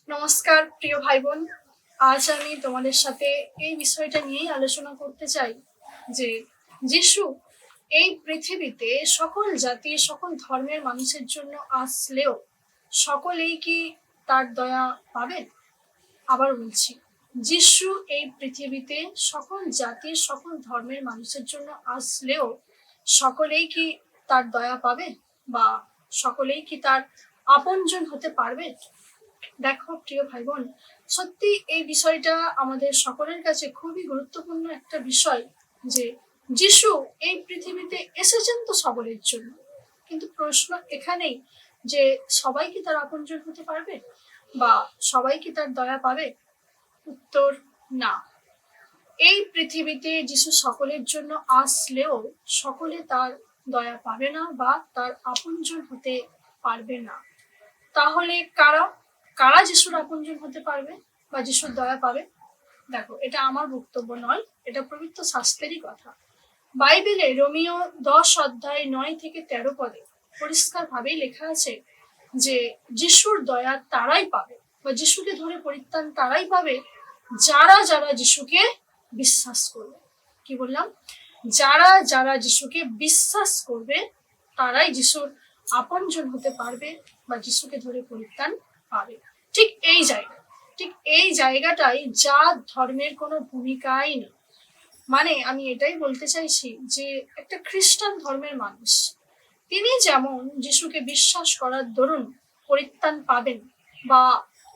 নমস্কার প্রিয় ভাই বোন, আজ আমি তোমাদের সাথে এই বিষয়টা নিয়েই আলোচনা করতে চাই যে যিশু এই পৃথিবীতে সকল জাতি সকল ধর্মের মানুষের জন্য আসলেও সকলেই কি তার দয়া পাবেন? আবার বলছি, যিশু এই পৃথিবীতে সকল জাতির সকল ধর্মের মানুষের জন্য আসলেও সকলেই কি তার দয়া পাবে বা সকলেই কি তার আপনজন হতে পারবে? দেখো প্রিয় ভাই বোন, সত্যি এই বিষয়টা আমাদের সকলের কাছে খুবই গুরুত্বপূর্ণ একটা বিষয় যে যিশু এই পৃথিবীতে এসেছেন তো সকলের জন্য, কিন্তু প্রশ্ন এখানেই যে সবাই কি তার আপনজন হতে পারবে বা সবাই কি তার দয়া পাবে? উত্তর না। এই পৃথিবীতে যিশু সকলের জন্য আসলেও সকলে তার দয়া পাবে না বা তার আপনজন হতে পারবে না। তাহলে কারা কারা যিশুর আপনজন হতে পারবে বা যিশুর দয়া পাবে? দেখো, এটা আমার বক্তব্য নয়, এটা পবিত্র শাস্ত্রেরই কথা। বাইবেলে রোমিও 10 অধ্যায় 9 থেকে 13 পদে পরিষ্কার ভাবেই লেখা আছে যে যিশুর দয়া তারাই পাবে বা যিশুকে ধরে পরিত্রাণ তারাই পাবে যারা যারা যিশুকে বিশ্বাস করবে। কি বললাম? যারা যারা যিশুকে বিশ্বাস করবে তারাই যিশুর আপনজন হতে পারবে বা যিশুকে ধরে পরিত্রাণ পাবে। ঠিক এই জায়গাটাই জাত ধর্মের কোনো ভূমিকাই নেই। মানে আমি এটাই বলতে চাইছি যে একটা খ্রিস্টান ধর্মের মানুষ তিনি যেমন যিশুকে বিশ্বাস করার দরুন পরিত্রাণ পাবেন বা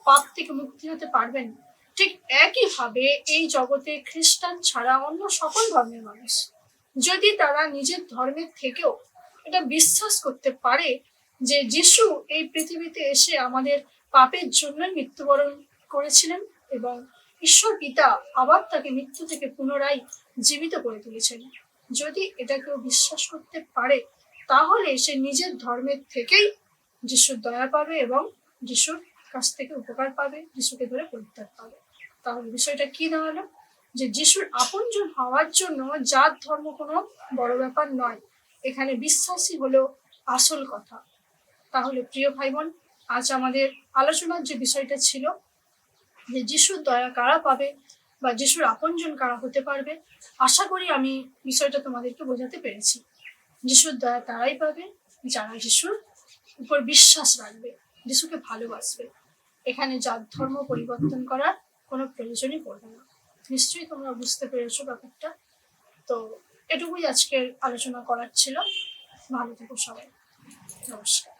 পাপ থেকে মুক্তি হতে পারবেন, ঠিক একইভাবে এই জগতে খ্রিস্টান ছাড়া অন্য সকল ধর্মের মানুষ যদি তারা নিজের ধর্মের থেকেও এটা বিশ্বাস করতে পারে যে যিশু এই পৃথিবীতে এসে আমাদের পাপের জন্যই মৃত্যুবরণ করেছিলেন এবং ঈশ্বর পিতা আবার তাকে মৃত্যু থেকে পুনরায় জীবিত করে তুলেছেন, যদি এটা কেউ বিশ্বাস করতে পারে তাহলে সে নিজের ধর্মের থেকেই যিশুর দয়া পাবে এবং যিশুর কাছ থেকে উপকার পাবে, যিশুকে ধরে পরিত্রাণ পাবে। তাহলে বিষয়টা কি দাঁড়ালো? যে যিশুর আপনজন হওয়ার জন্য জাত ধর্ম কোনো বড় ব্যাপার নয়, এখানে বিশ্বাসই হলো আসল কথা। তাহলে প্রিয় ভাই বোন, আজ আমাদের আলোচনার যে বিষয়টা ছিল যে যিশুর দয়া কারা পাবে বা যিশুর আপনজন কারা হতে পারবে, আশা করি আমি বিষয়টা তোমাদেরকে বোঝাতে পেরেছি। যিশুর দয়া তারাই পাবে যারা যিশুর উপর বিশ্বাস রাখবে, যিশুকে ভালোবাসবে। এখানে জাত ধর্ম পরিবর্তন করার কোনো প্রয়োজনই পড়বে না। নিশ্চয়ই তোমরা বুঝতে পেরেছো ব্যাপারটা। তো এটুকুই আজকের আলোচনা করার ছিল। ভালো থেকো সবাই। নমস্কার।